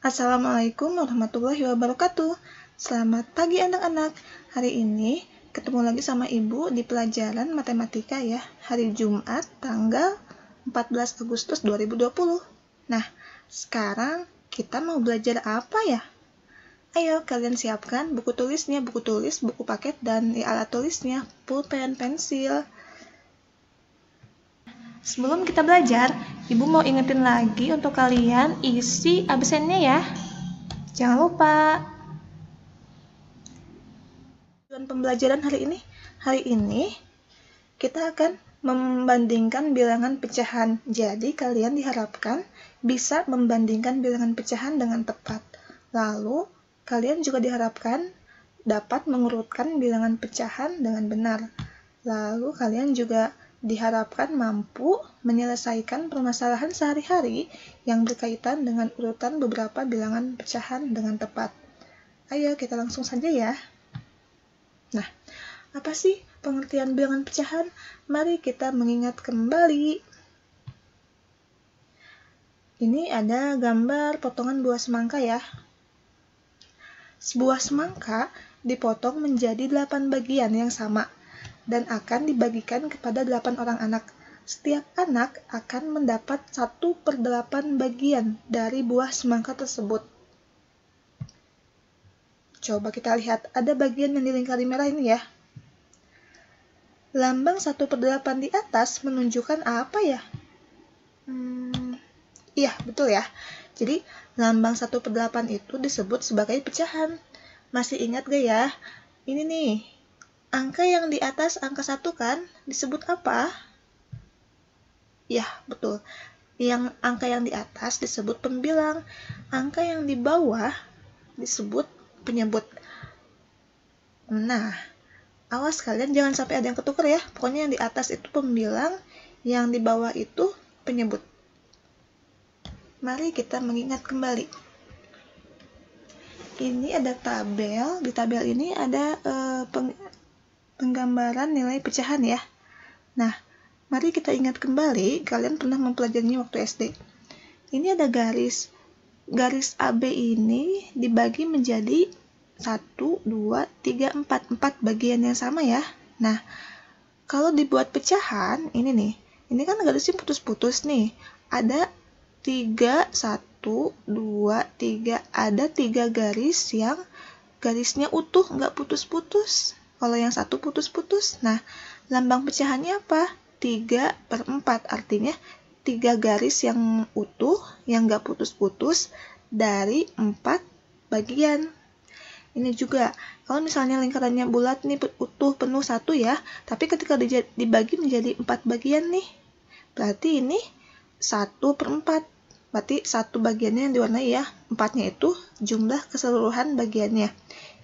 Assalamualaikum warahmatullahi wabarakatuh. Selamat pagi anak-anak. Hari ini ketemu lagi sama Ibu di pelajaran matematika ya. Hari Jumat tanggal 14 Agustus 2020. Nah, sekarang kita mau belajar apa ya? Ayo kalian siapkan buku tulisnya, buku tulis, buku paket, dan alat tulisnya, pulpen, pensil. Sebelum kita belajar, Ibu mau ingetin lagi untuk kalian isi absennya ya. Jangan lupa. Tujuan pembelajaran hari ini kita akan membandingkan bilangan pecahan. Jadi kalian diharapkan bisa membandingkan bilangan pecahan dengan tepat. Lalu kalian juga diharapkan dapat mengurutkan bilangan pecahan dengan benar. Lalu kalian juga diharapkan mampu menyelesaikan permasalahan sehari-hari yang berkaitan dengan urutan beberapa bilangan pecahan dengan tepat. Ayo kita langsung saja ya. Nah, apa sih pengertian bilangan pecahan? Mari kita mengingat kembali. Ini ada gambar potongan buah semangka ya. Sebuah semangka dipotong menjadi 8 bagian yang sama dan akan dibagikan kepada 8 orang anak. Setiap anak akan mendapat 1/8 bagian dari buah semangka tersebut. Coba kita lihat, ada bagian yang dilingkari merah ini ya. Lambang 1/8 di atas menunjukkan apa ya? Iya, betul ya. Jadi, lambang 1/8 itu disebut sebagai pecahan. Masih ingat gak ya? Ini nih, angka yang di atas angka 1 kan disebut apa? Ya, betul. Angka yang di atas disebut pembilang. Angka yang di bawah disebut penyebut. Nah, awas kalian jangan sampai ada yang ketukar ya. Pokoknya yang di atas itu pembilang, yang di bawah itu penyebut. Mari kita mengingat kembali. Ini ada tabel. Di tabel ini ada penggambaran nilai pecahan ya. Nah, mari kita ingat kembali. Kalian pernah mempelajarinya waktu SD. Ini ada garis. Garis AB ini dibagi menjadi 1, 2, 3, 4. 4 bagian yang sama ya. Nah, kalau dibuat pecahan, ini nih. Ini kan garisnya putus-putus nih. Ada 3, 1, 2, 3. Ada 3 garis yang garisnya utuh, nggak putus-putus. Kalau yang satu putus-putus. Nah, lambang pecahannya apa? 3/4. Artinya 3 garis yang utuh, yang nggak putus-putus dari 4 bagian. Ini juga, kalau misalnya lingkarannya bulat nih, utuh, penuh 1 ya, tapi ketika dibagi menjadi 4 bagian nih, berarti ini 1/4. Berarti 1 bagiannya yang diwarnai ya, 4-nya itu jumlah keseluruhan bagiannya.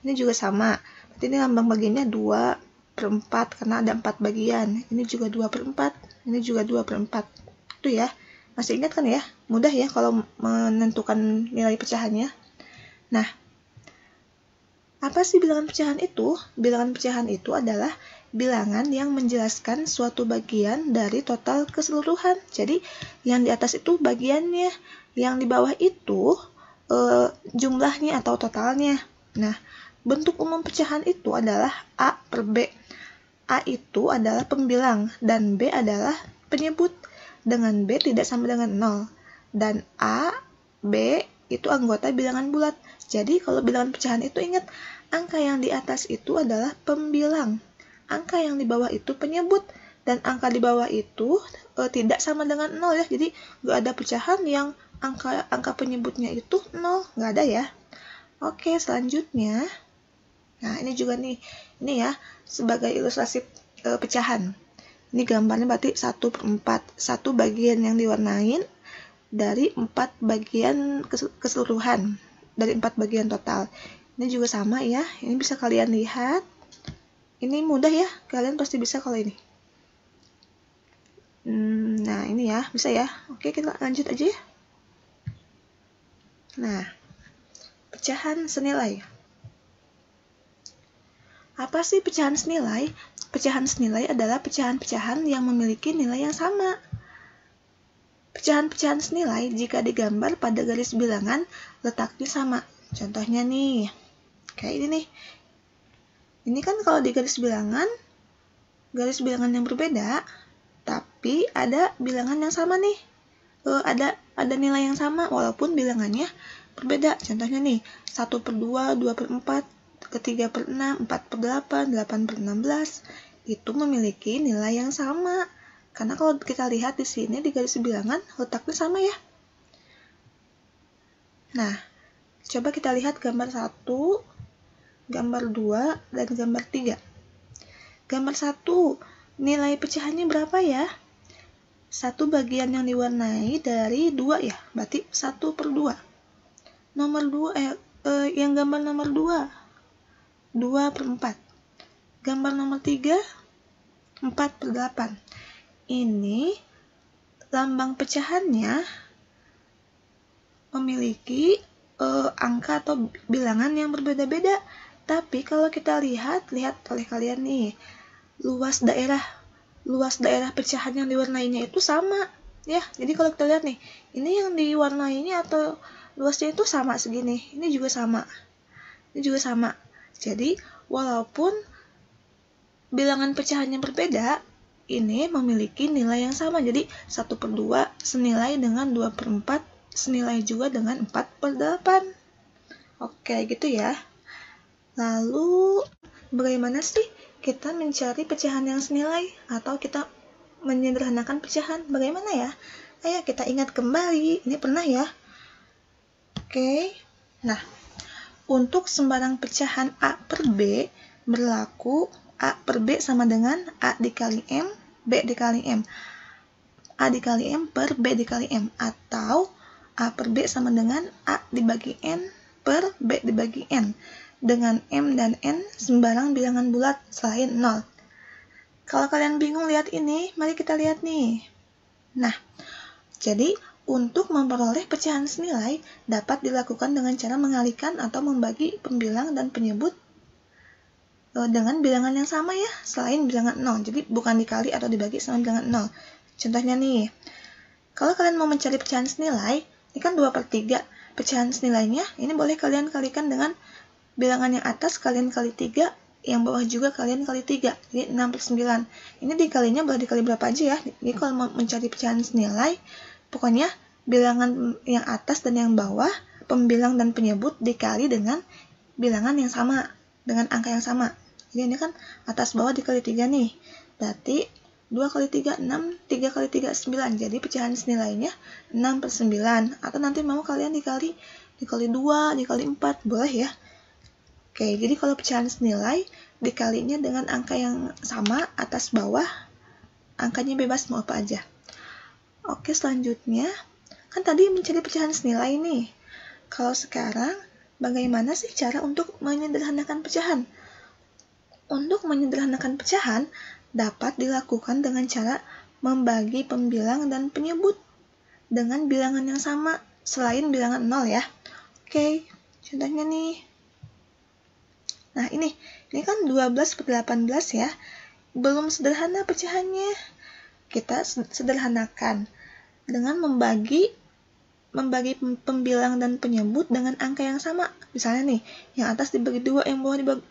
Ini juga sama, berarti ini lambang bagiannya 2/4 karena ada 4 bagian. Ini juga 2/4, ini juga 2/4. Itu ya, masih ingat kan ya? Mudah ya kalau menentukan nilai pecahannya. Nah, apa sih bilangan pecahan itu? Bilangan pecahan itu adalah bilangan yang menjelaskan suatu bagian dari total keseluruhan. Jadi, yang di atas itu bagiannya, yang di bawah itu jumlahnya atau totalnya. Nah, bentuk umum pecahan itu adalah A/B. A itu adalah pembilang dan B adalah penyebut. Dengan B tidak sama dengan 0. Dan A, B itu anggota bilangan bulat. Jadi kalau bilangan pecahan itu ingat, angka yang di atas itu adalah pembilang. Angka yang di bawah itu penyebut. Dan angka di bawah itu tidak sama dengan 0 ya. Jadi nggak ada pecahan yang angka penyebutnya itu 0. Nggak ada ya. Oke, selanjutnya. Nah, ini juga nih. Ini ya, sebagai ilustrasi pecahan. Ini gambarnya berarti 1/4. 1 bagian yang diwarnain dari 4 bagian keseluruhan. Dari 4 bagian total. Ini juga sama ya. Ini bisa kalian lihat. Ini mudah ya. Kalian pasti bisa kalau ini. Nah, ini ya. Bisa ya. Oke, kita lanjut aja ya. Nah, pecahan senilai. Apa sih pecahan senilai? Pecahan senilai adalah pecahan-pecahan yang memiliki nilai yang sama. Pecahan-pecahan senilai jika digambar pada garis bilangan letaknya sama. Contohnya nih, kayak ini nih. Ini kan kalau di garis bilangan yang berbeda, tapi ada bilangan yang sama nih. Ada nilai yang sama walaupun bilangannya berbeda. Contohnya nih, 1/2, 2/4, 3/6, 4/8, 8/16 itu memiliki nilai yang sama. Karena kalau kita lihat di sini di garis bilangan letaknya sama ya. Nah, coba kita lihat gambar 1, gambar 2, dan gambar 3. Gambar 1, nilai pecahannya berapa ya? 1 bagian yang diwarnai dari 2 ya, berarti 1/2. Yang gambar nomor 2, 2/4. Gambar nomor 3, 4/8. Ini lambang pecahannya memiliki angka atau bilangan yang berbeda-beda. Tapi kalau kita lihat oleh kalian nih, luas daerah pecahan yang diwarnainya itu sama ya. Jadi kalau kita lihat nih, ini yang diwarnainya atau luasnya itu sama segini, ini juga sama, Jadi walaupun bilangan pecahannya berbeda, ini memiliki nilai yang sama. Jadi 1/2 senilai dengan 2/4 senilai juga dengan 4/8. Oke, gitu ya. Lalu bagaimana sih kita mencari pecahan yang senilai atau kita menyederhanakan pecahan? Bagaimana ya? Ayo kita ingat kembali. Ini pernah ya? Oke. Nah, untuk sembarang pecahan A per B berlaku A per B sama dengan A dikali M, B dikali M. A dikali M per B dikali M. Atau A per B sama dengan A dibagi N per B dibagi N. Dengan M dan N sembarang bilangan bulat selain 0. Kalau kalian bingung lihat ini, mari kita lihat nih. Nah, jadi untuk memperoleh pecahan senilai dapat dilakukan dengan cara mengalihkan atau membagi pembilang dan penyebut dengan bilangan yang sama ya, selain bilangan 0. Jadi bukan dikali atau dibagi sama bilangan 0. Contohnya nih, kalau kalian mau mencari pecahan senilai, ini kan 2/3. Pecahan senilainya, ini boleh kalian kalikan dengan bilangan yang atas kalian kali 3, yang bawah juga kalian kali 3. Jadi 6/9. Ini dikalinya boleh dikali berapa aja ya. Jadi kalau mau mencari pecahan senilai, pokoknya bilangan yang atas dan yang bawah, pembilang dan penyebut dikali dengan bilangan yang sama, dengan angka yang sama. Jadi ini kan atas bawah dikali 3 nih. Berarti 2 kali 3, 6, 3 kali 3, 9. Jadi pecahan senilainya 6/9. Atau nanti mau kalian dikali 2, dikali 4, boleh ya. Oke, jadi kalau pecahan senilai dikalinya dengan angka yang sama atas bawah, angkanya bebas mau apa aja. Oke, selanjutnya, kan tadi mencari pecahan senilai nih. Kalau sekarang, bagaimana sih cara untuk menyederhanakan pecahan? Untuk menyederhanakan pecahan dapat dilakukan dengan cara membagi pembilang dan penyebut dengan bilangan yang sama selain bilangan 0 ya. Oke, contohnya nih. Nah, ini kan 12/18 ya. Belum sederhana pecahannya. Kita sederhanakan dengan membagi pembilang dan penyebut dengan angka yang sama. Misalnya nih, yang atas dibagi 2,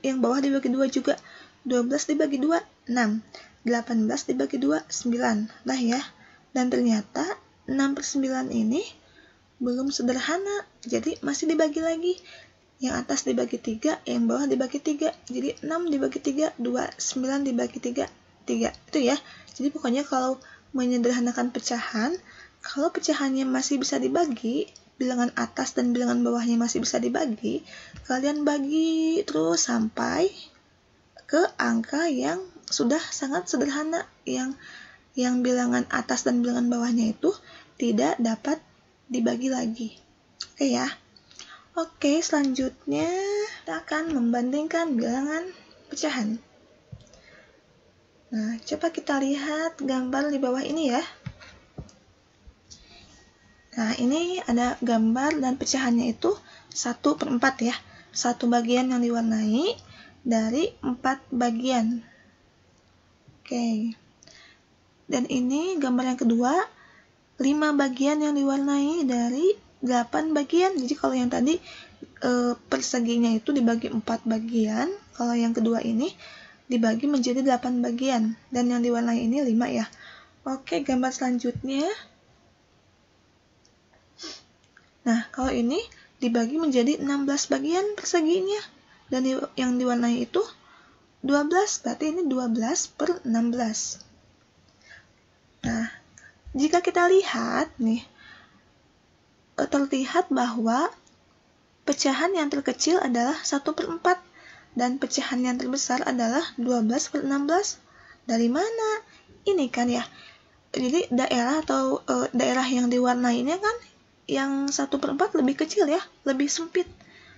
yang bawah dibagi 2 juga. 12 dibagi 2, 6. 18 dibagi 2, 9. Nah ya. Dan ternyata 6/9 ini belum sederhana. Jadi masih dibagi lagi. Yang atas dibagi 3, yang bawah dibagi 3. Jadi 6 dibagi 3, 2. 9 dibagi 3, 3. Itu ya. Jadi pokoknya kalau menyederhanakan pecahan, kalau pecahannya masih bisa dibagi, bilangan atas dan bilangan bawahnya masih bisa dibagi, kalian bagi terus sampai ke angka yang sudah sangat sederhana, yang bilangan atas dan bilangan bawahnya itu tidak dapat dibagi lagi. Oke ya. Oke, selanjutnya kita akan membandingkan bilangan pecahan. Nah, coba kita lihat gambar di bawah ini ya. Nah, ini ada gambar dan pecahannya itu 1/4 ya. Satu bagian yang diwarnai dari 4 bagian. Oke. Dan ini gambar yang kedua, 5 bagian yang diwarnai dari 8 bagian. Jadi kalau yang tadi perseginya itu dibagi 4 bagian, kalau yang kedua ini dibagi menjadi 8 bagian, dan yang diwarnai ini 5 ya. Oke, gambar selanjutnya. Nah, kalau ini dibagi menjadi 16 bagian perseginya, dan yang diwarnai itu 12, berarti ini 12 per 16. Nah, jika kita lihat nih, terlihat bahwa pecahan yang terkecil adalah 1/4, dan pecahan yang terbesar adalah 12 per 16. Dari mana? Ini kan ya. Jadi daerah atau daerah yang diwarnainya kan yang 1/4 lebih kecil ya, lebih sempit.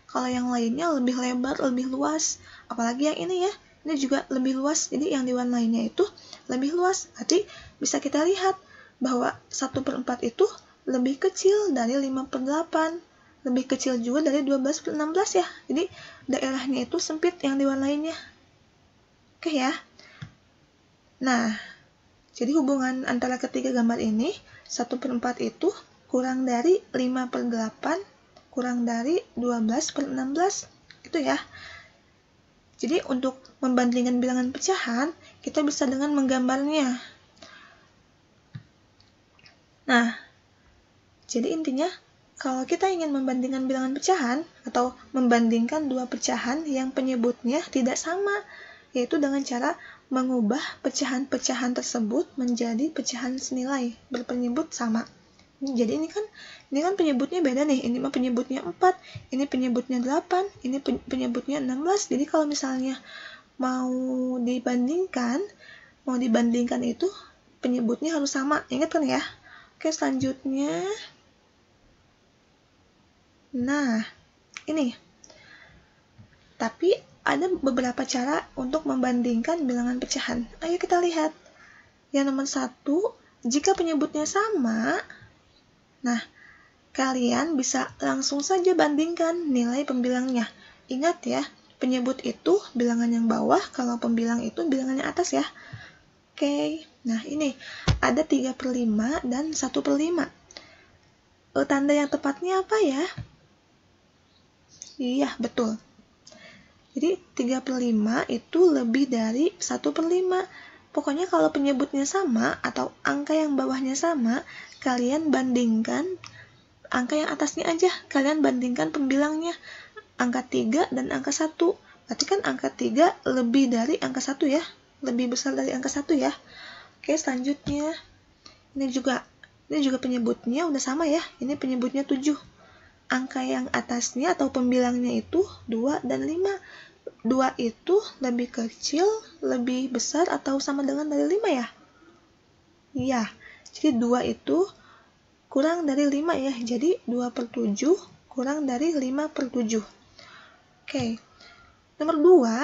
Kalau yang lainnya lebih lebar, lebih luas. Apalagi yang ini ya, ini juga lebih luas. Jadi yang diwarnainya itu lebih luas. Berarti bisa kita lihat bahwa 1/4 itu lebih kecil dari 5/8. Lebih kecil juga dari 12 per 16 ya. Jadi daerahnya itu sempit yang diwarnainya. Oke ya. Nah, jadi hubungan antara ketiga gambar ini, 1/4 itu kurang dari 5/8 kurang dari 12 per 16. Itu ya. Jadi untuk membandingkan bilangan pecahan, kita bisa dengan menggambarnya. Nah, jadi intinya, kalau kita ingin membandingkan bilangan pecahan atau membandingkan dua pecahan yang penyebutnya tidak sama, yaitu dengan cara mengubah pecahan-pecahan tersebut menjadi pecahan senilai berpenyebut sama. Jadi ini kan penyebutnya beda nih. Ini mah penyebutnya 4, ini penyebutnya 8, ini penyebutnya 16. Jadi kalau misalnya mau dibandingkan itu penyebutnya harus sama. Ingat kan ya? Oke, selanjutnya. Nah, ini. Tapi ada beberapa cara untuk membandingkan bilangan pecahan. Ayo kita lihat. Yang nomor 1, jika penyebutnya sama, nah, kalian bisa langsung saja bandingkan nilai pembilangnya. Ingat ya, penyebut itu bilangan yang bawah, kalau pembilang itu bilangan yang atas ya. Oke, nah ini ada 3/5 dan 1/5. Tanda yang tepatnya apa ya? Iya, betul. Jadi 3/5 itu lebih dari 1/5. Pokoknya kalau penyebutnya sama atau angka yang bawahnya sama, kalian bandingkan angka yang atasnya aja. Kalian bandingkan pembilangnya. Angka 3 dan angka 1. Berarti kan angka 3 lebih dari angka 1 ya. Lebih besar dari angka 1 ya. Oke, selanjutnya. Ini juga penyebutnya udah sama ya. Ini penyebutnya 7. Angka yang atasnya atau pembilangnya itu 2 dan 5. 2 itu lebih kecil, lebih besar, atau sama dengan dari 5 ya? Iya, jadi 2 itu kurang dari 5 ya. Jadi 2/7 kurang dari 5/7. Oke, nomor 2,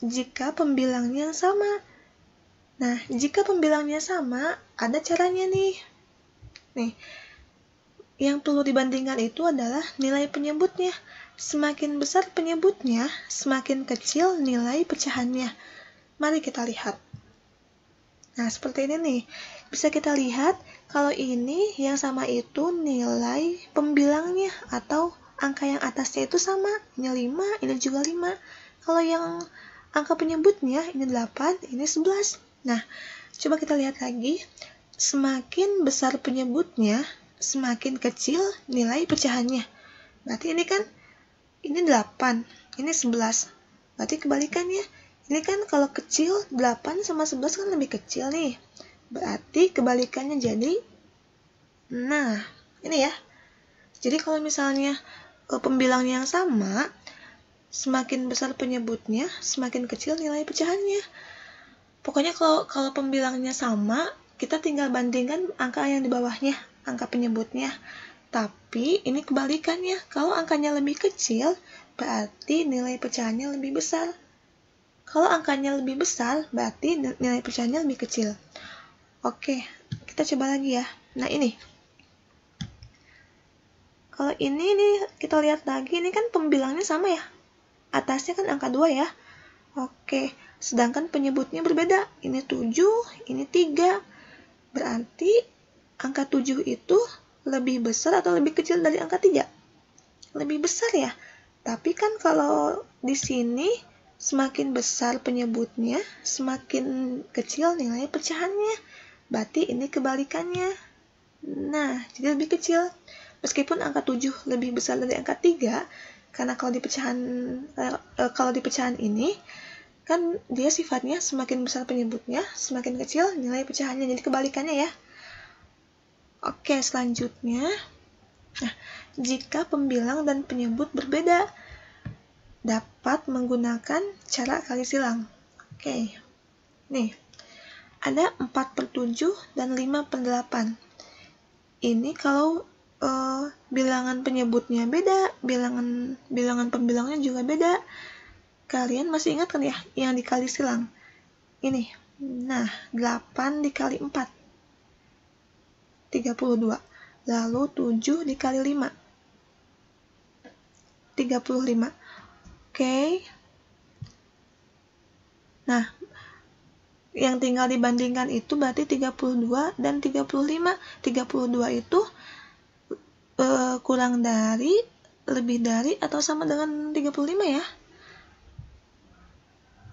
jika pembilangnya sama. Nah, jika pembilangnya sama, ada caranya nih. Nih, yang perlu dibandingkan itu adalah nilai penyebutnya. Semakin besar penyebutnya, semakin kecil nilai pecahannya. Mari kita lihat. Nah, seperti ini nih. Bisa kita lihat kalau ini yang sama itu nilai pembilangnya atau angka yang atasnya itu sama. Ini 5, ini juga 5. Kalau yang angka penyebutnya ini 8, ini 11. Nah, coba kita lihat lagi. Semakin besar penyebutnya, semakin kecil nilai pecahannya. Berarti ini kan, ini 8, ini 11. Berarti kebalikannya. Ini kan kalau kecil, 8 sama 11 kan lebih kecil nih. Berarti kebalikannya jadi, nah, ini ya. Jadi kalau misalnya pembilangnya yang sama, semakin besar penyebutnya, semakin kecil nilai pecahannya. Pokoknya kalau pembilangnya sama, kita tinggal bandingkan angka yang di bawahnya, angka penyebutnya. Tapi ini kebalikannya, kalau angkanya lebih kecil, berarti nilai pecahannya lebih besar. Kalau angkanya lebih besar, berarti nilai pecahannya lebih kecil. Oke, kita coba lagi ya. Nah ini. Kalau ini nih, kita lihat lagi, ini kan pembilangnya sama ya. Atasnya kan angka 2 ya. Oke, sedangkan penyebutnya berbeda. Ini 7, ini 3. Berarti angka 7 itu lebih besar atau lebih kecil dari angka 3? Lebih besar ya. Tapi kan kalau di sini semakin besar penyebutnya, semakin kecil nilai pecahannya. Berarti ini kebalikannya. Nah, jadi lebih kecil. Meskipun angka 7 lebih besar dari angka 3, karena kalau di pecahan ini kan dia sifatnya semakin besar penyebutnya, semakin kecil nilai pecahannya. Jadi kebalikannya ya. Oke, selanjutnya. Nah, jika pembilang dan penyebut berbeda, dapat menggunakan cara kali silang. Oke. Nih. Ada 4/7 dan 5/8. Ini kalau bilangan penyebutnya beda, bilangan pembilangnya juga beda. Kalian masih ingat kan ya yang dikali silang? Ini. Nah, 8 dikali 4. 32. Lalu 7 dikali 5. 35. Oke. Nah, yang tinggal dibandingkan itu berarti 32 dan 35. 32 itu kurang dari, lebih dari, atau sama dengan 35 ya?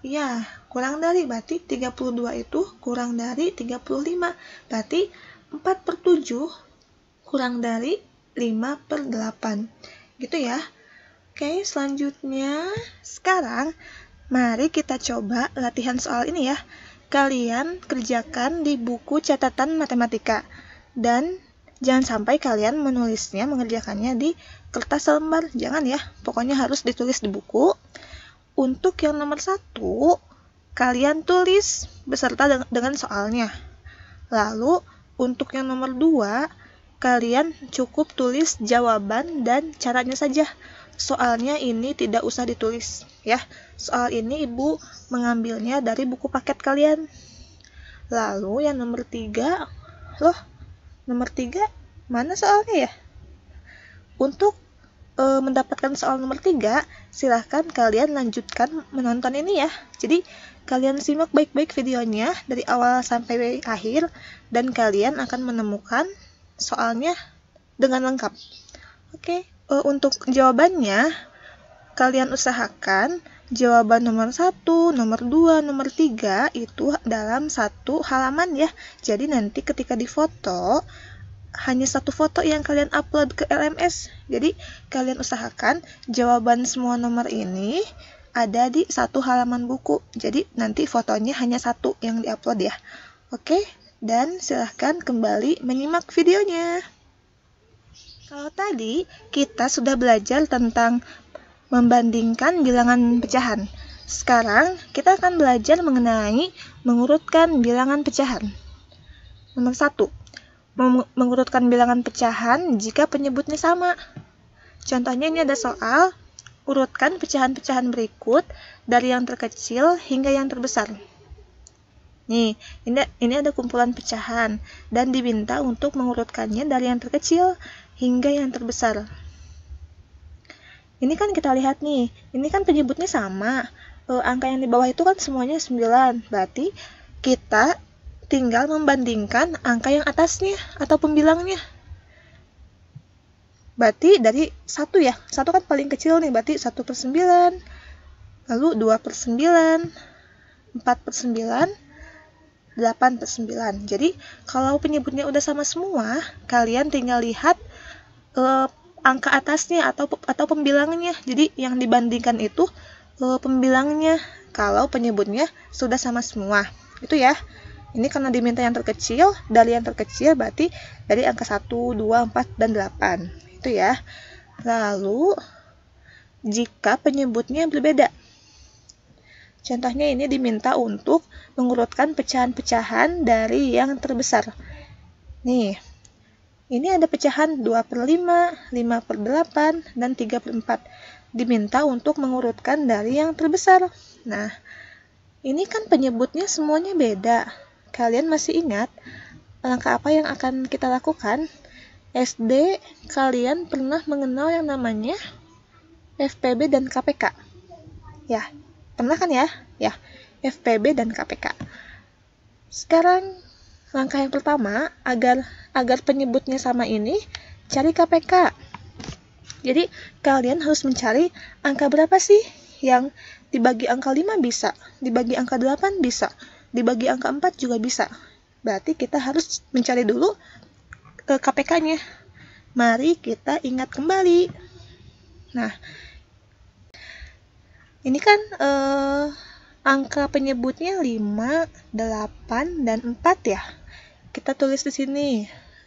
Ya, kurang dari, berarti 32 itu kurang dari 35. Berarti 4/7 kurang dari 5/8. Gitu ya. Oke, selanjutnya. Sekarang, mari kita coba latihan soal ini ya. Kalian kerjakan di buku catatan matematika. Dan jangan sampai kalian mengerjakannya di kertas selembar. Jangan ya, pokoknya harus ditulis di buku. Untuk yang nomor 1, kalian tulis beserta dengan soalnya. Lalu, untuk yang nomor 2, kalian cukup tulis jawaban dan caranya saja. Soalnya ini tidak usah ditulis ya. Soal ini ibu mengambilnya dari buku paket kalian. Lalu yang nomor 3, nomor 3 mana soalnya ya? Untuk mendapatkan soal nomor 3, silahkan kalian lanjutkan menonton ini ya. Jadi kalian simak baik-baik videonya dari awal sampai akhir dan kalian akan menemukan soalnya dengan lengkap. Oke. Untuk jawabannya, kalian usahakan jawaban nomor 1, nomor 2, nomor 3 itu dalam satu halaman ya. Jadi nanti ketika difoto, hanya satu foto yang kalian upload ke LMS. Jadi kalian usahakan jawaban semua nomor ini ada di satu halaman buku. Jadi nanti fotonya hanya satu yang diupload ya. Oke, dan silahkan kembali menyimak videonya. Kalau tadi kita sudah belajar tentang membandingkan bilangan pecahan. Sekarang kita akan belajar mengenai mengurutkan bilangan pecahan. Nomor 1. Mengurutkan bilangan pecahan jika penyebutnya sama. Contohnya ini ada soal, urutkan pecahan-pecahan berikut dari yang terkecil hingga yang terbesar. Nih, ini ada kumpulan pecahan dan diminta untuk mengurutkannya dari yang terkecil hingga yang terbesar. Ini kan kita lihat nih, ini kan penyebutnya sama. Angka yang di bawah itu kan semuanya 9. Berarti kita tinggal membandingkan angka yang atasnya atau pembilangnya. Berarti dari 1 ya. 1 kan paling kecil nih, berarti 1/9. Lalu 2/9, 4/9, 8/9. Jadi kalau penyebutnya udah sama semua, kalian tinggal lihat angka atasnya atau pembilangnya. Jadi yang dibandingkan itu pembilangnya. Kalau penyebutnya sudah sama semua, itu ya. Ini karena diminta yang terkecil, dari yang terkecil berarti dari angka 1, 2, 4, dan 8. Itu ya. Lalu jika penyebutnya berbeda. Contohnya ini diminta untuk mengurutkan pecahan-pecahan dari yang terbesar. Nih, ini ada pecahan 2/5, 5/8, dan 3/4. Diminta untuk mengurutkan dari yang terbesar. Nah, ini kan penyebutnya semuanya beda. Kalian masih ingat langkah apa yang akan kita lakukan? SD, kalian pernah mengenal yang namanya FPB dan KPK? Ya, pernah kan ya? Ya, FPB dan KPK. Sekarang Langkah yang pertama, agar penyebutnya sama ini, cari KPK. Jadi, kalian harus mencari angka berapa sih yang dibagi angka 5 bisa, dibagi angka 8 bisa, dibagi angka 4 juga bisa. Berarti kita harus mencari dulu KPK-nya. Mari kita ingat kembali. Nah, ini kan angka penyebutnya 5, 8, dan 4 ya. Kita tulis di sini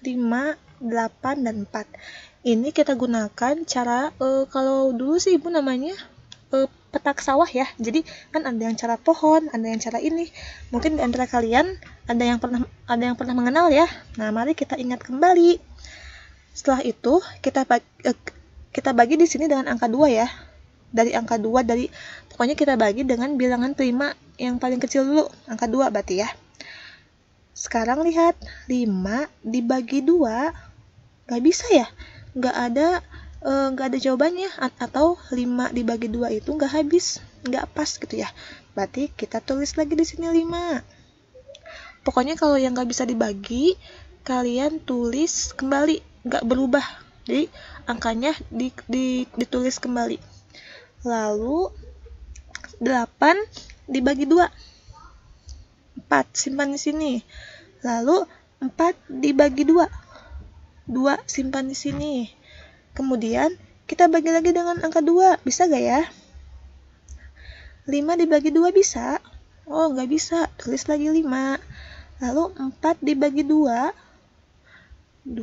5, 8, dan 4. Ini kita gunakan cara kalau dulu sih ibu namanya petak sawah ya. Jadi kan ada yang cara pohon, ada yang cara ini. Mungkin di antara kalian ada yang pernah mengenal ya. Nah, mari kita ingat kembali. Setelah itu kita bagi di sini dengan angka 2 ya. Dari angka 2 pokoknya kita bagi dengan bilangan prima yang paling kecil dulu, angka 2 berarti ya. Sekarang lihat, 5 dibagi 2, gak bisa ya, gak ada jawabannya, atau 5 dibagi 2 itu gak habis, gak pas gitu ya. Berarti kita tulis lagi di sini 5. Pokoknya kalau yang gak bisa dibagi, kalian tulis kembali, gak berubah. Jadi angkanya ditulis kembali. Lalu 8 dibagi 2. 4 simpan di sini. Lalu 4 dibagi 2. 2 simpan di sini. Kemudian kita bagi lagi dengan angka 2. Bisa gak ya? 5 dibagi 2 bisa? Oh, gak bisa. Tulis lagi 5. Lalu 4 dibagi 2. 2.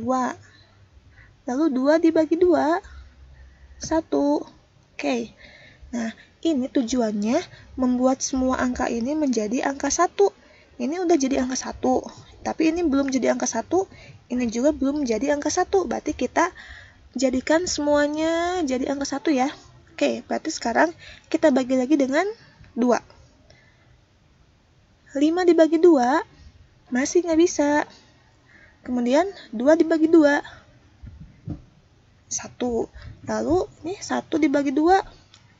Lalu 2 dibagi 2. 1. Oke. Nah, ini tujuannya membuat semua angka ini menjadi angka 1. Ini udah jadi angka 1, tapi ini belum jadi angka 1, ini juga belum jadi angka 1. Berarti kita jadikan semuanya jadi angka 1 ya. Oke, berarti sekarang kita bagi lagi dengan 2. 5 dibagi 2 masih nggak bisa. Kemudian 2 dibagi 2. 1. Lalu ini 1 dibagi 2.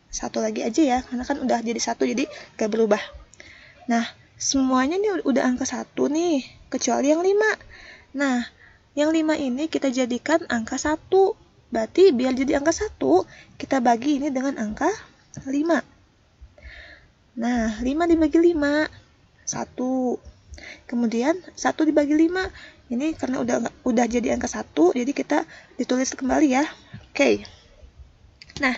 1 lagi aja ya, karena kan udah jadi 1, jadi gak berubah. Nah, semuanya nih udah angka 1 nih, kecuali yang 5. Nah, yang 5 ini kita jadikan angka 1. Berarti biar jadi angka 1, kita bagi ini dengan angka 5. Nah, 5 dibagi 5, 1. Kemudian 1 dibagi 5, ini karena udah jadi angka 1, jadi kita ditulis kembali ya. Oke. Nah,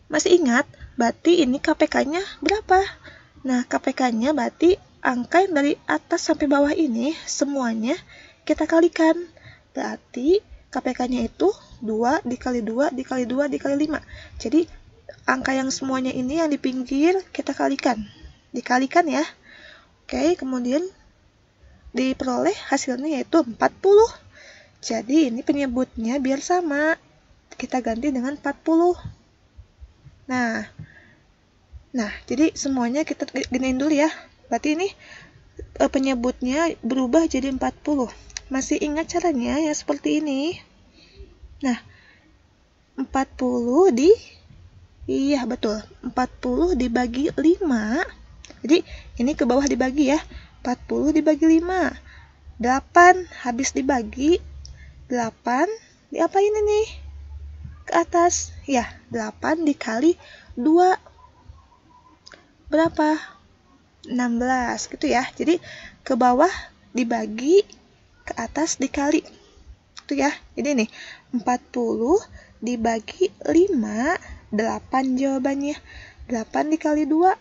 masih ingat, berarti ini KPK-nya berapa? Nah, KPK-nya berarti angka yang dari atas sampai bawah ini semuanya kita kalikan. Berarti KPK-nya itu 2 dikali 2 dikali 2 dikali 5. Jadi angka yang semuanya ini yang di pinggir kita kalikan. Dikalikan ya. Oke, kemudian diperoleh hasilnya yaitu 40. Jadi ini penyebutnya biar sama, kita ganti dengan 40. Nah, jadi semuanya kita giniin dulu ya. Berarti ini penyebutnya berubah jadi 40. Masih ingat caranya ya seperti ini? Nah, 40 iya betul, 40 dibagi 5. Jadi ini ke bawah dibagi ya. 40 dibagi 5. 8 habis dibagi. 8 diapain ini? Ke atas. Ya, 8 dikali 2. Berapa? 16 gitu ya. Jadi ke bawah dibagi, ke atas dikali. Itu ya. Jadi nih 40 dibagi 5, 8 jawabannya. 8 dikali 2,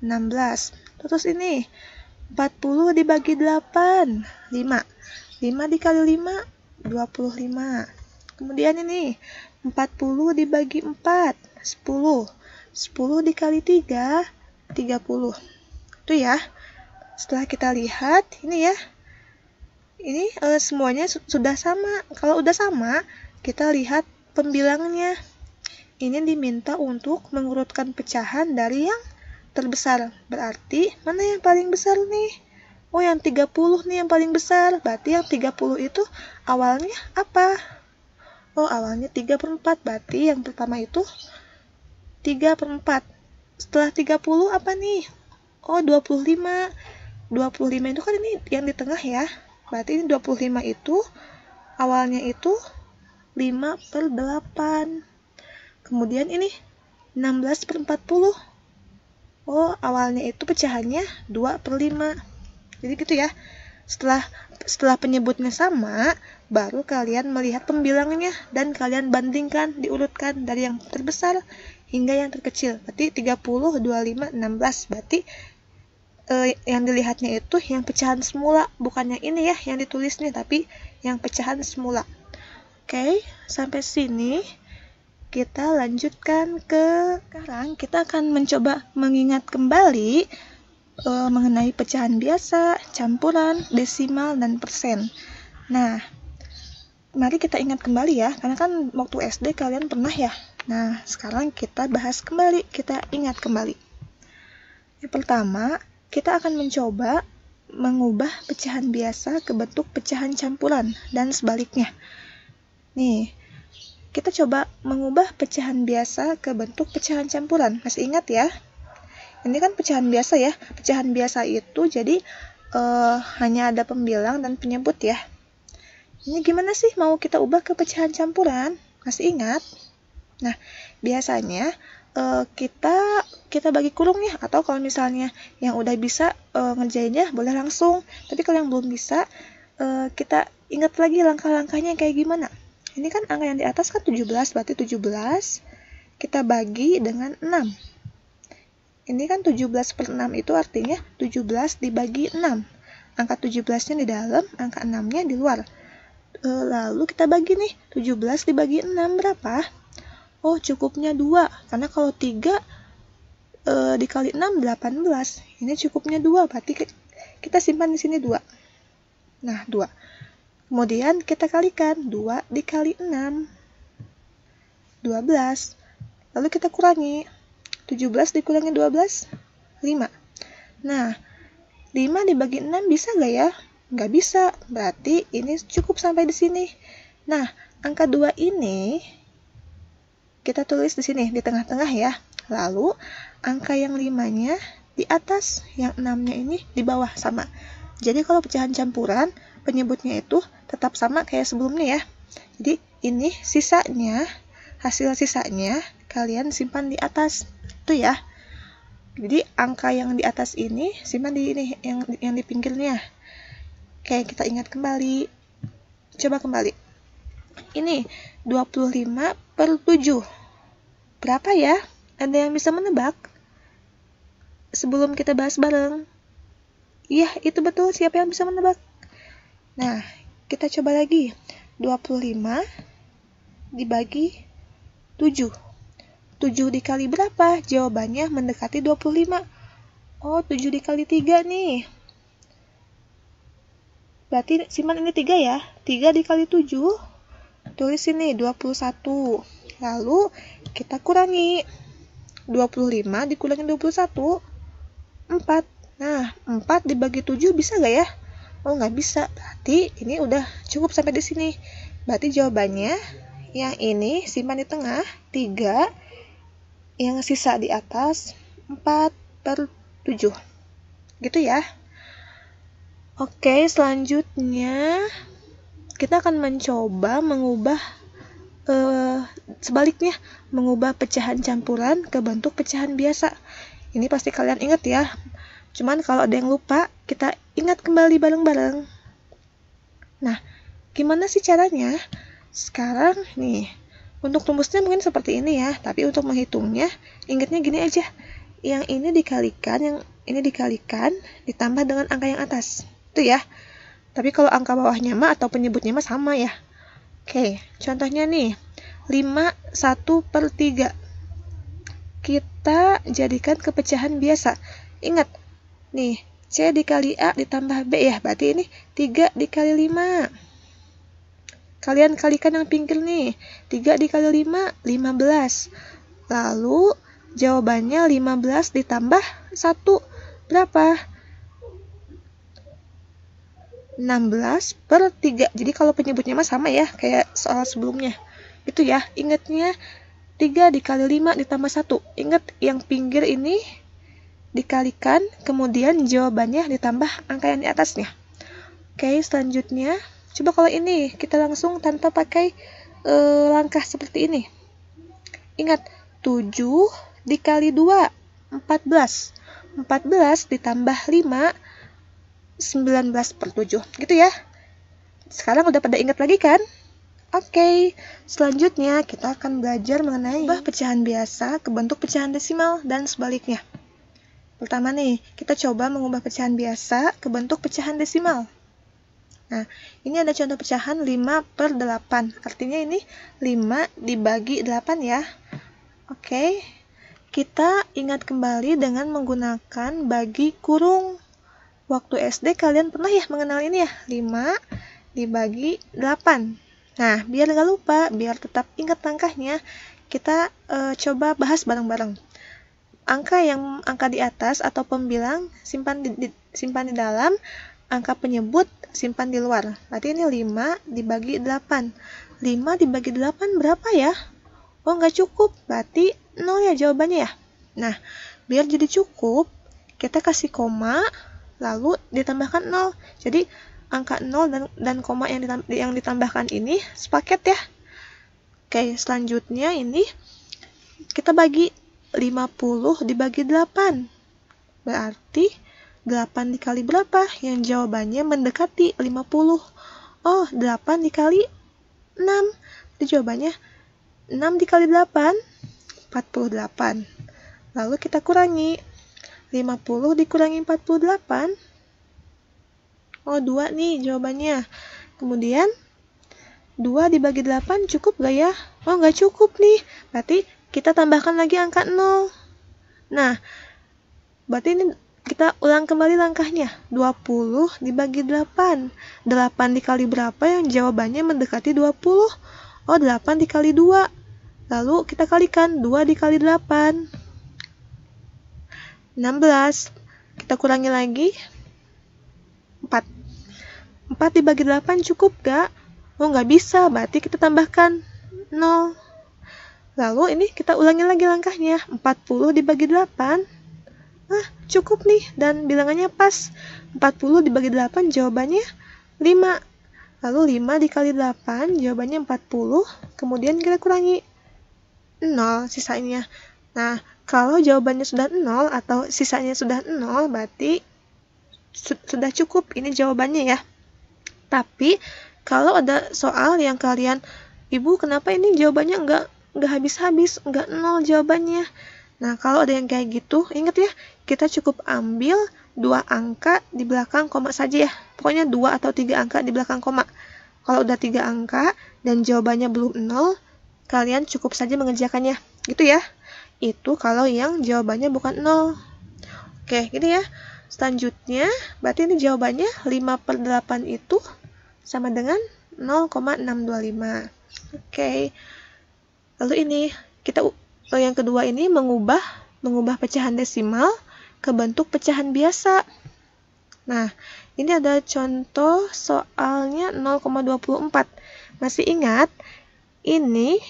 16. Terus ini 40 dibagi 8, 5. 5 dikali 5, 25. Kemudian ini 40 dibagi 4, 10. 10 dikali 3, 30. Itu ya. Setelah kita lihat ini ya. Ini semuanya sudah sama. Kalau udah sama, kita lihat pembilangnya. Ini diminta untuk mengurutkan pecahan dari yang terbesar. Berarti mana yang paling besar nih? Oh, yang 30 nih yang paling besar. Berarti yang 30 itu awalnya apa? Oh, awalnya 3/4. Berarti yang pertama itu 3/4. Setelah 30 apa nih? Oh, 25. 25 itu kan ini yang di tengah ya. Berarti ini 25 itu awalnya itu 5/8. Kemudian ini 16/40. Oh, awalnya itu pecahannya 2/5. Jadi gitu ya. Setelah penyebutnya sama, baru kalian melihat pembilangannya dan kalian bandingkan, diurutkan dari yang terbesar hingga yang terkecil. Berarti 30, 25, 16. Berarti yang dilihatnya itu yang pecahan semula, bukan yang ini ya, yang ditulisnya, tapi yang pecahan semula. Oke, sampai sini kita lanjutkan ke sekarang. Kita akan mencoba mengingat kembali mengenai pecahan biasa, campuran, desimal, dan persen. Nah, mari kita ingat kembali ya, karena kan waktu SD kalian pernah ya. Nah, sekarang kita bahas kembali, kita ingat kembali. Yang pertama, kita akan mencoba mengubah pecahan biasa ke bentuk pecahan campuran dan sebaliknya. Nih, kita coba mengubah pecahan biasa ke bentuk pecahan campuran. Masih ingat ya? Ini kan pecahan biasa ya. Pecahan biasa itu jadi hanya ada pembilang dan penyebut ya. Ini gimana sih mau kita ubah ke pecahan campuran? Masih ingat? Nah, biasanya kita bagi kurung ya, atau kalau misalnya yang udah bisa ngerjainnya boleh langsung. Tapi kalau yang belum bisa, kita ingat lagi langkah-langkahnya kayak gimana. Ini kan angka yang di atas kan 17, berarti 17 kita bagi dengan 6. Ini kan 17/6 itu artinya 17 dibagi 6. Angka 17-nya di dalam, angka 6-nya di luar. Lalu kita bagi nih, 17 dibagi 6 berapa? Oh, cukupnya 2. Karena kalau 3 dikali 6, 18. Ini cukupnya 2, berarti kita simpan di sini 2. Nah, 2. Kemudian kita kalikan, 2 dikali 6. 12. Lalu kita kurangi. 17 dikurangi 12, 5. Nah, 5 dibagi 6 bisa nggak ya? Nggak bisa, berarti ini cukup sampai di sini. Nah, angka 2 ini kita tulis di sini, di tengah-tengah ya. Lalu, angka yang 5-nya di atas, yang 6-nya ini di bawah, sama. Jadi kalau pecahan campuran, penyebutnya itu tetap sama kayak sebelumnya ya. Jadi, ini sisanya, hasil sisanya, kalian simpan di atas. Itu ya. Jadi angka yang di atas ini simpan di ini yang di pinggirnya. Oke, kita ingat kembali. Coba kembali. Ini 25/7. Berapa ya? Ada yang bisa menebak? Sebelum kita bahas bareng. Iya, itu betul. Siapa yang bisa menebak? Nah, kita coba lagi. 25 dibagi 7. 7 dikali berapa? Jawabannya mendekati 25. Oh, 7 dikali 3 nih. Berarti simpan ini 3 ya. 3 dikali 7. Tulis ini 21. Lalu kita kurangi. 25 dikurangi 21. 4. Nah, 4 dibagi 7 bisa nggak ya? Oh, nggak bisa. Berarti ini udah cukup sampai di sini. Berarti jawabannya yang ini simpan di tengah, 3. Yang sisa di atas 4/7. Gitu ya. Oke, selanjutnya kita akan mencoba mengubah sebaliknya, mengubah pecahan campuran ke bentuk pecahan biasa. Ini pasti kalian ingat ya. Cuman kalau ada yang lupa, kita ingat kembali bareng-bareng. Nah, gimana sih caranya? Sekarang nih, untuk rumusnya mungkin seperti ini ya, tapi untuk menghitungnya, ingatnya gini aja. Yang ini dikalikan, yang ini dikalikan, ditambah dengan angka yang atas. Itu ya. Tapi kalau angka bawahnya mah atau penyebutnya mah sama ya. Oke, contohnya nih, 5/1/3. Kita jadikan ke pecahan biasa. Ingat, nih, C dikali A ditambah B ya, berarti ini 3 dikali 5. Kalian kalikan yang pinggir nih. 3 dikali 5, 15. Lalu, jawabannya 15 ditambah 1. Berapa? 16/3. Jadi kalau penyebutnya mah sama ya, kayak soal sebelumnya. Itu ya, ingatnya 3 dikali 5 ditambah 1. Ingat, yang pinggir ini dikalikan, kemudian jawabannya ditambah angka yang di atasnya. Oke, selanjutnya coba kalau ini kita langsung tanpa pakai langkah seperti ini. Ingat, 7 dikali 2, 14. 14 ditambah 5, 19/7. Gitu ya. Sekarang udah pada ingat lagi kan? Oke, selanjutnya kita akan belajar mengenai mengubah pecahan biasa ke bentuk pecahan desimal dan sebaliknya. Pertama nih, kita coba mengubah pecahan biasa ke bentuk pecahan desimal. Nah, ini ada contoh pecahan 5/8. Artinya ini 5 dibagi 8 ya. Oke, kita ingat kembali dengan menggunakan bagi kurung. Waktu SD kalian pernah ya mengenal ini ya? 5 dibagi 8. Nah, biar nggak lupa, biar tetap ingat langkahnya, kita coba bahas bareng-bareng. Angka di atas atau pembilang simpan di dalam, angka penyebut simpan di luar. Berarti ini 5 dibagi 8. 5 dibagi 8 berapa ya? Oh, nggak cukup. Berarti 0 ya jawabannya ya. Nah, biar jadi cukup, kita kasih koma, lalu ditambahkan 0. Jadi, angka 0 dan koma yang ditambahkan ini sepaket ya. Oke, selanjutnya ini kita bagi 50 dibagi 8. Berarti 8 dikali berapa? Yang jawabannya mendekati 50. Oh, 8 dikali 6. Jadi jawabannya 6 dikali 8, 48. Lalu kita kurangi. 50 dikurangi 48. Oh, 2 nih jawabannya. Kemudian 2 dibagi 8 cukup gak ya? Oh, nggak cukup nih. Berarti kita tambahkan lagi angka 0. Nah, berarti ini kita ulang kembali langkahnya. 20 dibagi 8. 8 dikali berapa yang jawabannya mendekati 20? Oh, 8 dikali 2. Lalu kita kalikan 2 dikali 8. 16. Kita kurangi lagi. 4. 4 dibagi 8 cukup gak? Oh, nggak bisa. Berarti kita tambahkan 0. Lalu ini kita ulangi lagi langkahnya. 40 dibagi 8. Nah, cukup nih. Dan bilangannya pas. 40 dibagi 8 jawabannya 5. Lalu 5 dikali 8 jawabannya 40. Kemudian kita kurangi 0 sisanya. Nah, kalau jawabannya sudah 0 atau sisanya sudah 0, berarti sudah cukup. Ini jawabannya ya. Tapi, kalau ada soal yang kalian, Ibu kenapa ini jawabannya nggak habis-habis, nggak 0 jawabannya. Nah, kalau ada yang kayak gitu, ingat ya, kita cukup ambil 2 angka di belakang koma saja ya. Pokoknya 2 atau 3 angka di belakang koma. Kalau udah 3 angka dan jawabannya belum 0, kalian cukup saja mengerjakannya. Gitu ya. Itu kalau yang jawabannya bukan 0. Oke, gitu ya. Selanjutnya, berarti ini jawabannya 5/8 itu sama dengan 0,625. Oke. Lalu ini yang kedua ini mengubah pecahan desimal ke bentuk pecahan biasa. Nah, ini ada contoh soalnya 0,24. Masih ingat? Ini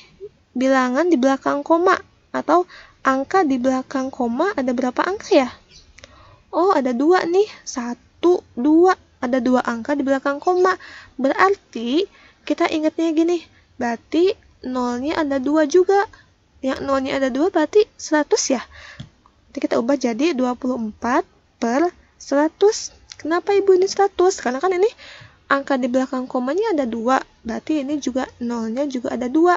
bilangan di belakang koma atau angka di belakang koma ada berapa angka ya? Oh, ada 2 nih. 1, 2. Ada 2 angka di belakang koma. Berarti kita ingatnya gini. Berarti 0-nya ada 2 juga. Yang 0-nya ada 2 berarti 100 ya. Nanti kita ubah jadi 24/100. Kenapa Ibu ini 100? Karena kan ini angka di belakang komanya ada 2. Berarti ini juga 0-nya juga ada 2.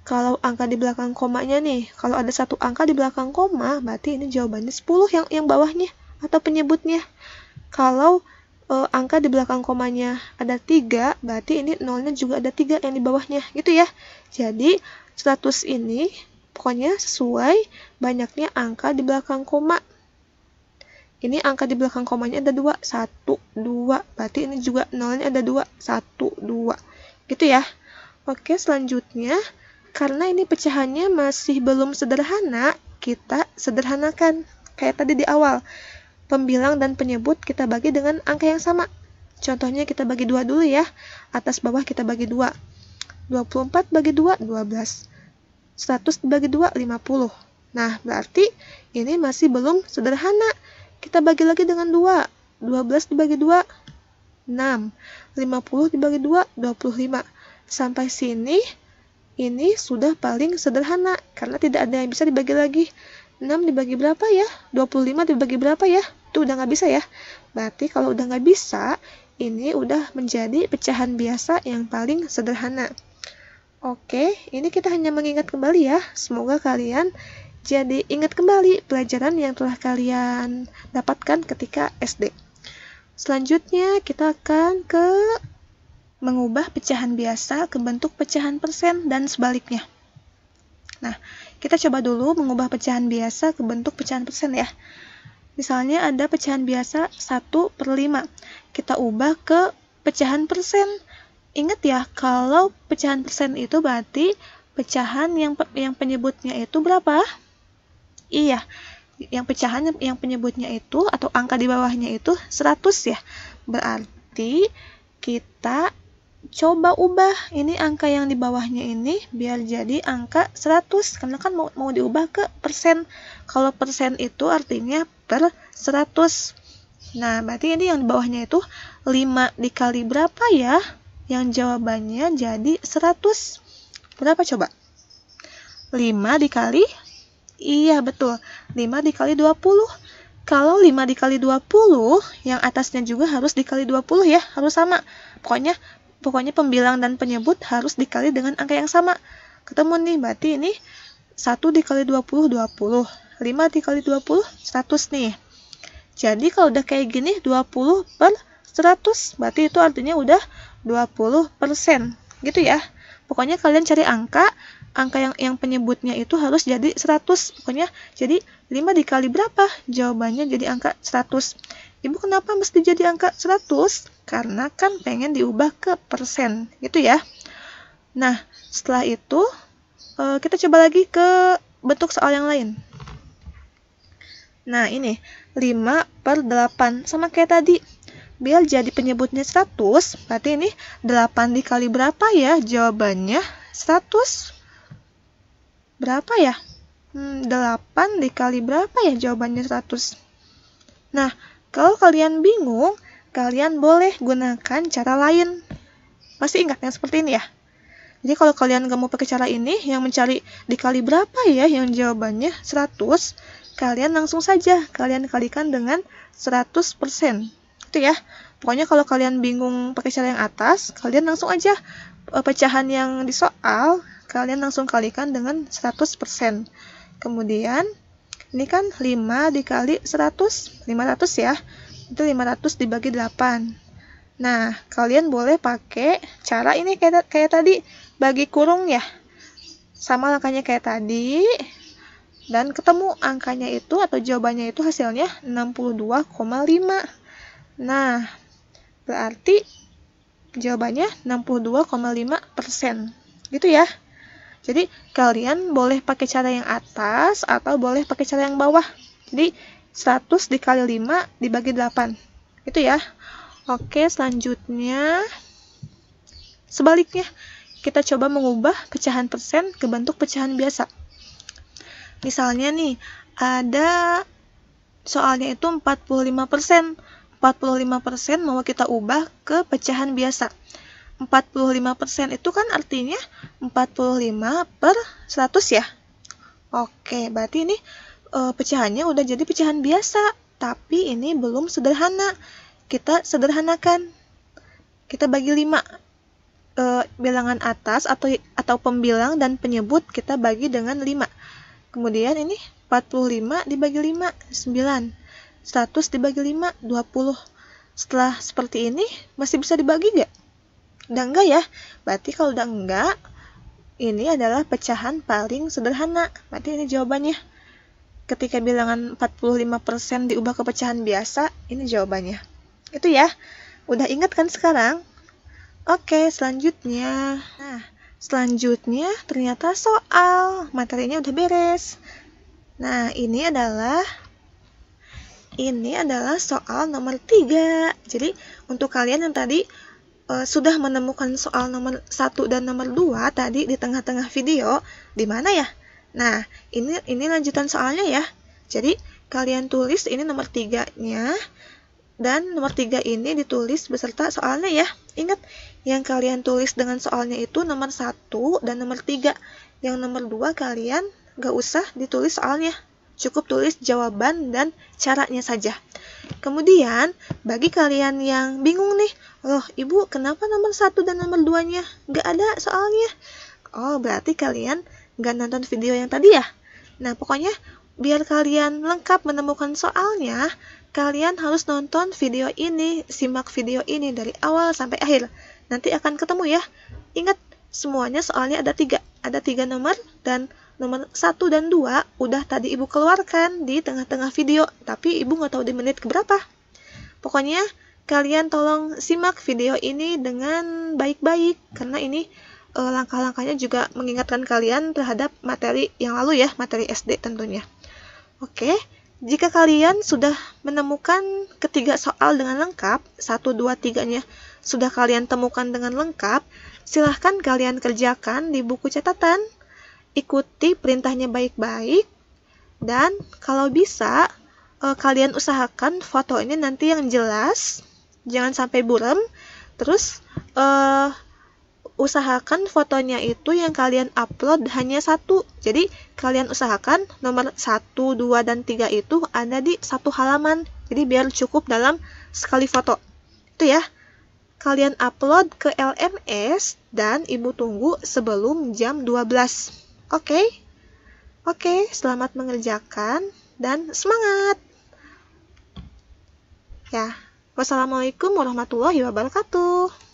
Kalau angka di belakang komanya nih, kalau ada 1 angka di belakang koma, berarti ini jawabannya 10 yang bawahnya atau penyebutnya. Kalau angka di belakang komanya ada 3, berarti ini 0-nya juga ada 3 yang di bawahnya, gitu ya. Jadi, 100 ini pokoknya sesuai banyaknya angka di belakang koma. Ini angka di belakang komanya ada 2, 1, 2. Berarti ini juga 0-nya ada 2, 1, 2. Gitu ya. Oke, selanjutnya, karena ini pecahannya masih belum sederhana, kita sederhanakan. Kayak tadi di awal. Pembilang dan penyebut kita bagi dengan angka yang sama. Contohnya kita bagi 2 dulu ya. Atas bawah kita bagi 2. 24 bagi 2, 12. 100 dibagi 2, 50. Nah, berarti ini masih belum sederhana. Kita bagi lagi dengan 2. 12 dibagi 2. 6. 50 dibagi 2, 25. Sampai sini, ini sudah paling sederhana, karena tidak ada yang bisa dibagi lagi. 6 dibagi berapa ya? 25 dibagi berapa ya? Itu udah nggak bisa ya. Berarti kalau udah nggak bisa, ini udah menjadi pecahan biasa yang paling sederhana. Oke, ini kita hanya mengingat kembali ya. Semoga kalian jadi ingat kembali pelajaran yang telah kalian dapatkan ketika SD. Selanjutnya kita akan ke mengubah pecahan biasa ke bentuk pecahan persen dan sebaliknya. Nah, kita coba dulu mengubah pecahan biasa ke bentuk pecahan persen ya. Misalnya ada pecahan biasa 1/5. Kita ubah ke pecahan persen. Ingat ya, kalau pecahan persen itu berarti pecahan yang penyebutnya itu berapa? Iya, yang pecahan yang penyebutnya itu atau angka di bawahnya itu 100 ya. Berarti kita coba ubah ini angka yang di bawahnya ini biar jadi angka 100, karena kan mau diubah ke persen. Kalau persen itu artinya per 100. Nah, berarti ini yang di bawahnya itu 5 dikali berapa ya? Yang jawabannya jadi 100. Berapa coba? 5 dikali? Iya, betul. 5 dikali 20. Kalau 5 dikali 20, yang atasnya juga harus dikali 20 ya. Harus sama. Pokoknya pembilang dan penyebut harus dikali dengan angka yang sama. Ketemu nih, berarti ini 1 dikali 20, 20. 5 dikali 20, 100 nih. Jadi kalau udah kayak gini, 20 per 100. Berarti itu artinya udah 20%. Gitu ya. Pokoknya kalian cari angka yang penyebutnya itu harus jadi 100. Pokoknya jadi 5 dikali berapa? Jawabannya jadi angka 100. Ibu kenapa mesti jadi angka 100? Karena kan pengen diubah ke persen. Gitu ya. Nah, setelah itu kita coba lagi ke bentuk soal yang lain. Nah, ini 5/8. Sama kayak tadi. Biar jadi penyebutnya 100, berarti ini 8 dikali berapa ya? Jawabannya 100. Berapa ya? 8 dikali berapa ya jawabannya 100? Nah, kalau kalian bingung, kalian boleh gunakan cara lain. Masih ingat yang seperti ini ya? Jadi kalau kalian nggak mau pakai cara ini, yang mencari dikali berapa ya yang jawabannya 100, kalian langsung saja kalian kalikan dengan 100%. Itu ya. Pokoknya kalau kalian bingung pakai cara yang atas, kalian langsung aja pecahan yang di soal, kalian langsung kalikan dengan 100%. Kemudian, ini kan 5 dikali 100, 500 ya. Itu 500 dibagi 8. Nah, kalian boleh pakai cara ini kayak tadi, bagi kurung ya. Sama langkahnya kayak tadi. Dan ketemu angkanya itu atau jawabannya itu hasilnya 62,5. Nah, berarti jawabannya 62,5%. Gitu ya. Jadi, kalian boleh pakai cara yang atas atau boleh pakai cara yang bawah. Jadi, 100 dikali 5 dibagi 8. Itu ya. Oke, selanjutnya sebaliknya. Kita coba mengubah pecahan persen ke bentuk pecahan biasa. Misalnya nih, ada soalnya itu 45%. 45% mau kita ubah ke pecahan biasa. 45% itu kan artinya 45 per 100 ya. Oke, berarti ini pecahannya udah jadi pecahan biasa. Tapi ini belum sederhana. Kita sederhanakan. Kita bagi 5. Bilangan atas atau pembilang dan penyebut kita bagi dengan 5. Kemudian ini 45 dibagi 5, 9. 100 dibagi 5, 20. Setelah seperti ini, masih bisa dibagi nggak? Udah enggak ya? Berarti kalau udah enggak, ini adalah pecahan paling sederhana. Berarti ini jawabannya. Ketika bilangan 45% diubah ke pecahan biasa, ini jawabannya. Itu ya. Udah ingat kan sekarang? Oke, selanjutnya. Nah, selanjutnya ternyata soal. Materinya udah beres. Nah, ini adalah soal nomor 3. Jadi, untuk kalian yang tadi sudah menemukan soal nomor 1 dan nomor 2 tadi di tengah-tengah video, di mana ya? Nah, ini lanjutan soalnya ya. Jadi, kalian tulis ini nomor 3-nya. Dan nomor 3 ini ditulis beserta soalnya ya. Ingat, yang kalian tulis dengan soalnya itu nomor 1 dan nomor 3. Yang nomor 2 kalian gak usah ditulis soalnya. Cukup tulis jawaban dan caranya saja. Kemudian, bagi kalian yang bingung nih, loh ibu kenapa nomor 1 dan nomor 2-nya gak ada soalnya? Oh, berarti kalian gak nonton video yang tadi ya? Nah, pokoknya biar kalian lengkap menemukan soalnya, kalian harus nonton video ini, simak video ini dari awal sampai akhir. Nanti akan ketemu ya. Ingat, semuanya soalnya ada 3. Ada 3 nomor, dan nomor 1 dan 2 udah tadi ibu keluarkan di tengah-tengah video, tapi ibu nggak tahu di menit keberapa. Pokoknya kalian tolong simak video ini dengan baik-baik, karena ini langkah-langkahnya juga mengingatkan kalian terhadap materi yang lalu ya, materi SD tentunya. Oke, jika kalian sudah menemukan ketiga soal dengan lengkap, 1, 2, 3-nya sudah kalian temukan dengan lengkap, silahkan kalian kerjakan di buku catatan. Ikuti perintahnya baik-baik, dan kalau bisa kalian usahakan foto ini nanti yang jelas, jangan sampai buram. Terus usahakan fotonya itu yang kalian upload hanya 1. Jadi kalian usahakan nomor 1, 2, dan 3 itu ada di 1 halaman. Jadi biar cukup dalam sekali foto. Itu ya. Kalian upload ke LMS dan ibu tunggu sebelum jam 12. Oke, selamat mengerjakan dan semangat. Ya, wassalamualaikum warahmatullahi wabarakatuh.